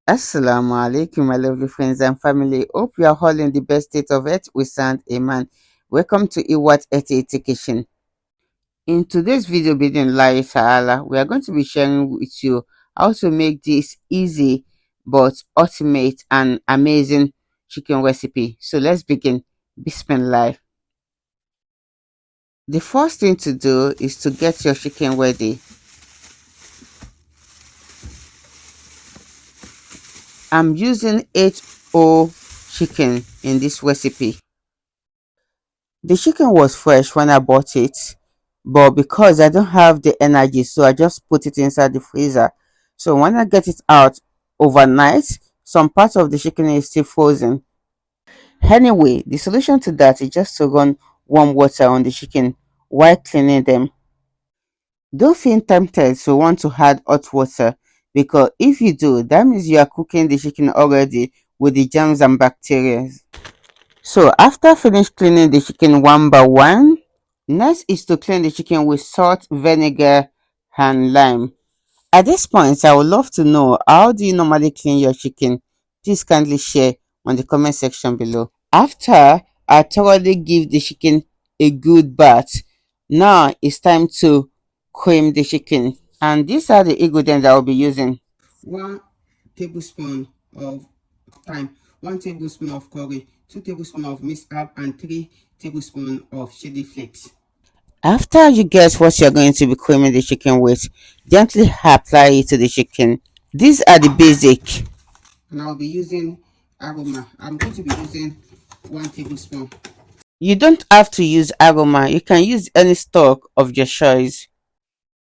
Assalamu alaikum, my lovely friends and family. Hope you are all in the best state of health. We sound Amen. Welcome to Iwat Eti Kitchen. In today's video, Bidin Ta'ala, we are going to be sharing with you how to make this easy but ultimate and amazing chicken recipe. So let's begin. Bismillah. The first thing to do is to get your chicken ready. I'm using 8O chicken in this recipe. The chicken was fresh when I bought it, but because I don't have the energy, so I just put it inside the freezer. So when I get it out overnight, some part of the chicken is still frozen. Anyway, the solution to that is just to run warm water on the chicken while cleaning them. Don't feel tempted to want to add hot water, because if you do, that means you are cooking the chicken already with the germs and bacteria. So after finish cleaning the chicken one by one, next is to clean the chicken with salt, vinegar, and lime. At this point, I would love to know, how do you normally clean your chicken? Please kindly share on the comment section below. After I thoroughly give the chicken a good bath, now it's time to cream the chicken. And these are the ingredients I will be using. 1 tablespoon of thyme, 1 tablespoon of curry, 2 tablespoons of minced herb, and 3 tablespoons of chili flakes. After you get what you're going to be creaming the chicken with, gently apply it to the chicken. These are the basic. And I'll be using aroma. I'm going to be using 1 tablespoon. You don't have to use aroma. You can use any stock of your choice.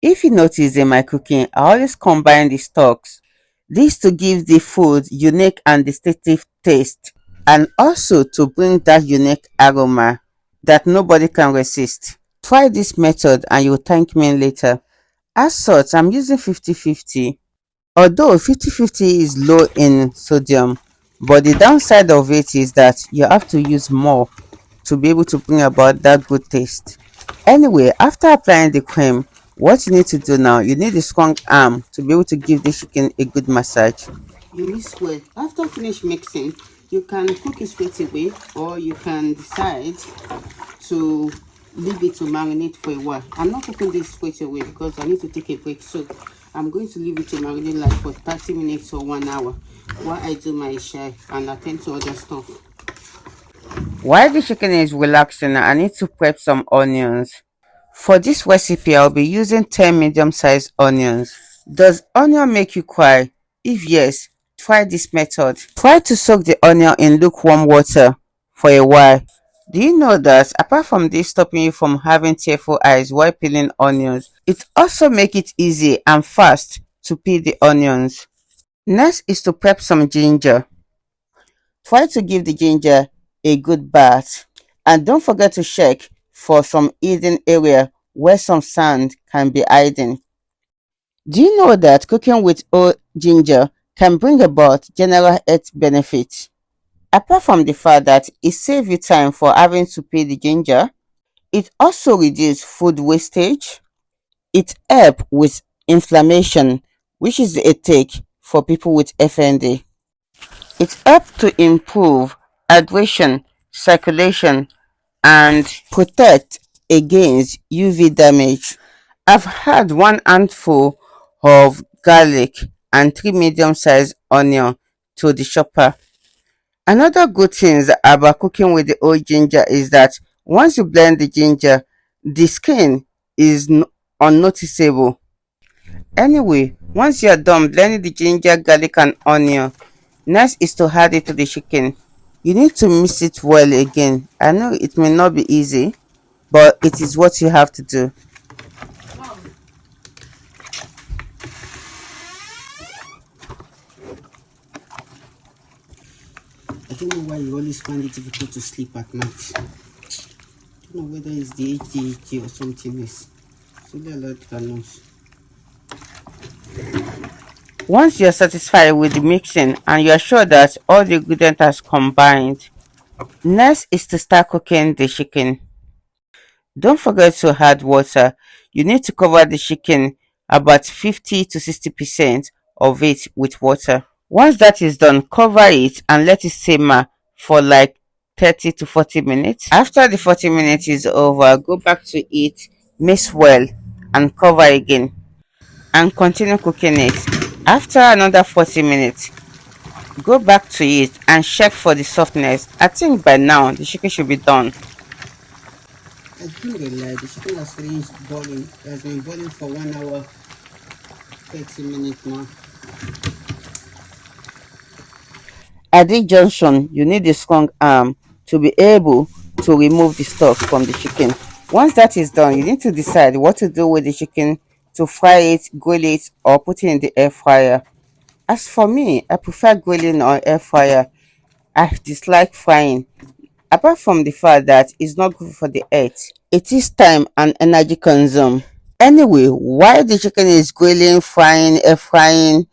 If you notice in my cooking, I always combine the stocks. This to give the food unique and distinctive taste, and also to bring that unique aroma that nobody can resist. Try this method and you'll thank me later. As such, I'm using 50-50. Although 50-50 is low in sodium, but the downside of it is that you have to use more to be able to bring about that good taste. Anyway, after applying the cream, what you need to do now, you need a strong arm to be able to give the chicken a good massage. You mix well. After finish mixing, you can cook it straight away, or you can decide to leave it to marinate for a while. I'm not cooking this straight away because I need to take a break, so I'm going to leave it to marinate like for 30 minutes or 1 hour while I do my share and attend to other stuff. While the chicken is relaxing, I need to prep some onions. For this recipe, I'll be using 10 medium-sized onions. Does onion make you cry? If yes, try this method. Try to soak the onion in lukewarm water for a while. Do you know that apart from this stopping you from having tearful eyes while peeling onions, it also makes it easy and fast to peel the onions. Next is to prep some ginger. Try to give the ginger a good bath, and don't forget to check for some hidden area where some sand can be hiding. Do you know that cooking with old ginger can bring about general health benefits? Apart from the fact that it saves you time for having to peel the ginger, it also reduces food wastage. It helps with inflammation, which is a take for people with FND. It helps to improve hydration, circulation, and protect against UV damage. I've had 1 handful of garlic and 3 medium-sized onion to the chopper. Another good thing about cooking with the old ginger is that once you blend the ginger, the skin is unnoticeable. Anyway, once you are done blending the ginger, garlic, and onion, next is to add it to the chicken. You need to mix it well again. I know it may not be easy, but it is what you have to do. I don't know why you always find it difficult to sleep at night. I don't know whether it's the ADHD or something else. It's really a lot that knows. Once you're satisfied with the mixing and you're sure that all the ingredients are combined, next is to start cooking the chicken. Don't forget to add water. You need to cover the chicken about 50 to 60% of it with water. Once that is done, cover it and let it simmer for like 30 to 40 minutes. After the 40 minutes is over, go back to it, mix well, and cover again and continue cooking it. After another 40 minutes, go back to it and check for the softness. I think by now the chicken should be done. Alhamdulillah, the chicken has finished boiling. It has been boiling for 1 hour 30 minutes now. At this junction, you need a strong arm to be able to remove the stock from the chicken. Once that is done, you need to decide what to do with the chicken, to fry it, grill it, or put it in the air fryer. As for me, I prefer grilling or air fryer. I dislike frying, apart from the fact that it's not good for the health. It is time and energy consume. Anyway, while the chicken is grilling, frying, air frying,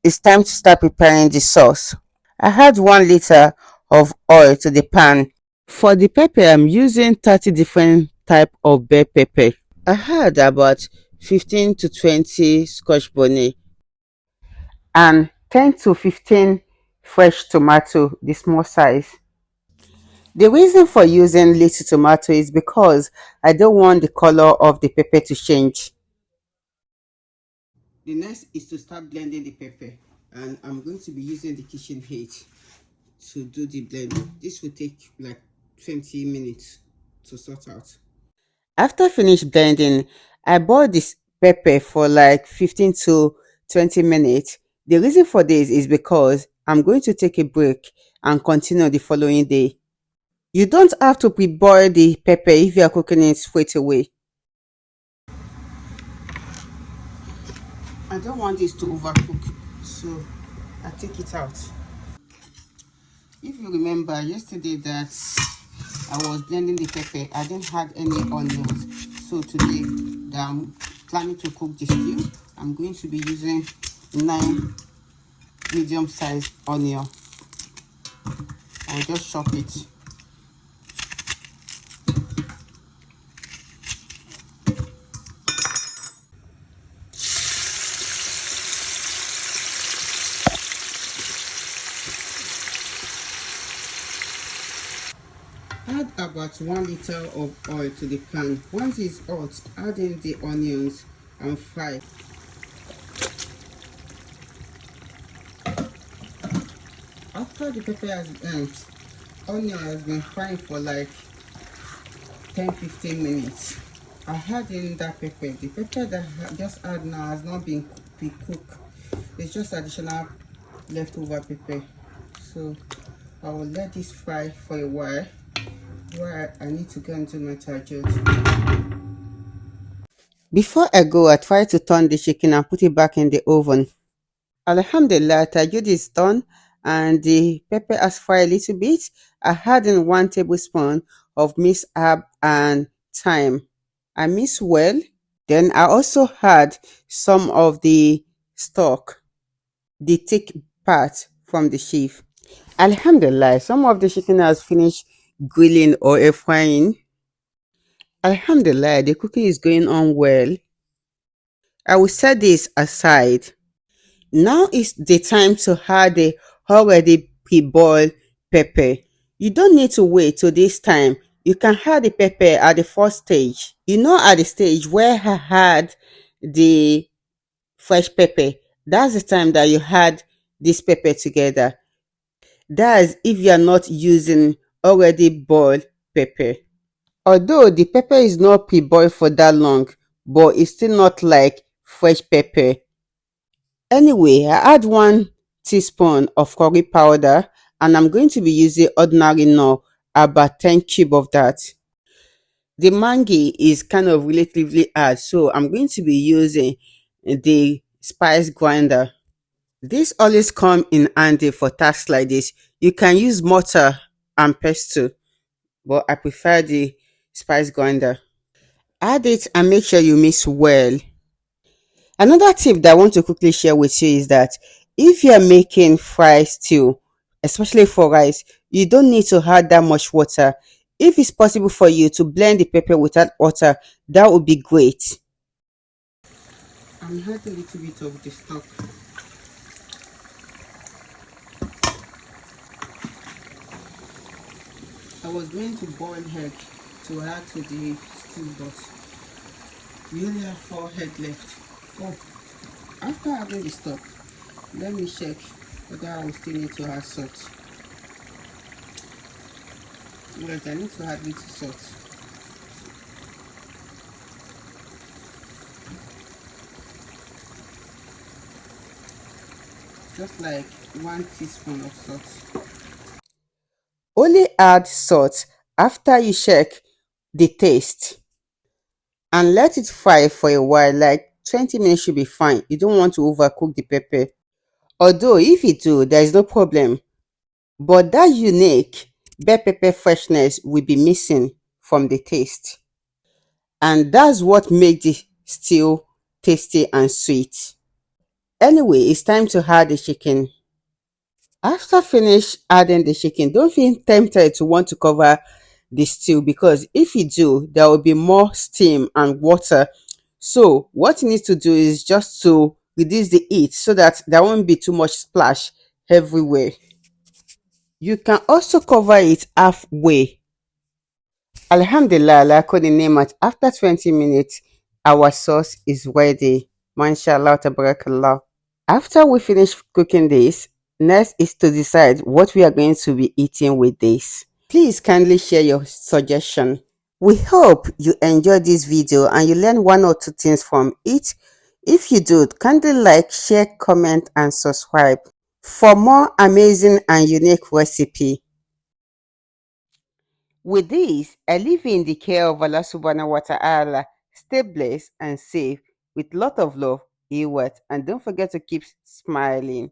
it's time to start preparing the sauce. I add 1 liter of oil to the pan. For the pepper, I'm using 30 different type of bell pepper. I had about 15 to 20 scotch bonnet and 10 to 15 fresh tomato, the small size. The reason for using little tomato is because I don't want the color of the pepper to change. The next is to start blending the pepper, and I'm going to be using the KitchenAid to do the blending. This will take like 20 minutes to sort out. After finish blending, I boil this pepper for like 15 to 20 minutes. The reason for this is because I'm going to take a break and continue the following day. You don't have to pre-boil the pepper if you are cooking it straight away. I don't want this to overcook, so I take it out. If you remember yesterday that I was blending the pepper, I didn't have any onions. So today that I'm planning to cook the stew, I'm going to be using 9 medium-sized onion. I'll just chop it. Add about 1 liter of oil to the pan. Once it's hot, add in the onions and fry. After the pepper has burnt, onion has been frying for like 10-15 minutes. I add in that pepper. The pepper that I just add now has not been pre-cooked. It's just additional leftover pepper. So I will let this fry for a while I need to go into my charges. Before I go, I try to turn the chicken and put it back in the oven. Alhamdulillah, tajud is done and the pepper has fried a little bit. I add in 1 tablespoon of minced herb and thyme. I mix well. Then I also add some of the stock, the thick part from the sheaf. Alhamdulillah, some of the chicken has finished grilling or air frying. Alhamdulillah, the cooking is going on well. I will set this aside. Now is the time to add the already pre-boiled pepper. You don't need to wait till this time. You can add the pepper at the first stage. At the stage where I had the fresh pepper, that's the time that you add this pepper together. That's if you are not using already boiled pepper. Although the pepper is not pre-boiled for that long, but it's still not like fresh pepper. Anyway, I add 1 teaspoon of curry powder and I'm going to be using ordinary no, about 10 cube of that. The mangi is kind of relatively hard, so I'm going to be using the spice grinder. This always come in handy for tasks like this. You can use mortar and pestle, but I prefer the spice grinder. Add it and make sure you mix well. Another tip that I want to quickly share with you is that if you are making fried stew, especially for rice, you don't need to add that much water. If it's possible for you to blend the pepper without water, that would be great. I'm adding a little bit of the stock. I was going to boil egg to add to the stew, but we only have 4 egg left. Oh, after having the stock, let me check whether I will still need to add salt. Yes, I need to add little salt. Just like 1 teaspoon of salt. Only add salt after you check the taste and let it fry for a while, like 20 minutes should be fine. You don't want to overcook the pepper. Although if you do, there is no problem. But that unique bell pepper freshness will be missing from the taste. And that's what makes the stew tasty and sweet. Anyway, it's time to add the chicken. After finish adding the chicken, don't feel tempted to want to cover the stew, because if you do, there will be more steam and water. So what you need to do is just to reduce the heat so that there won't be too much splash everywhere. You can also cover it halfway. Alhamdulillah, ala kulli ni'mat. After 20 minutes, our sauce is ready. Mashallah, tabarakallah. After we finish cooking this, next is to decide what we are going to be eating with this. Please kindly share your suggestion. We hope you enjoyed this video and you learned one or two things from it. If you do, kindly like, share, comment and subscribe for more amazing and unique recipe. With this, I leave you in the care of Allah subhanahu wa ta'ala. Stay blessed and safe with lot of love, Iwat, and don't forget to keep smiling.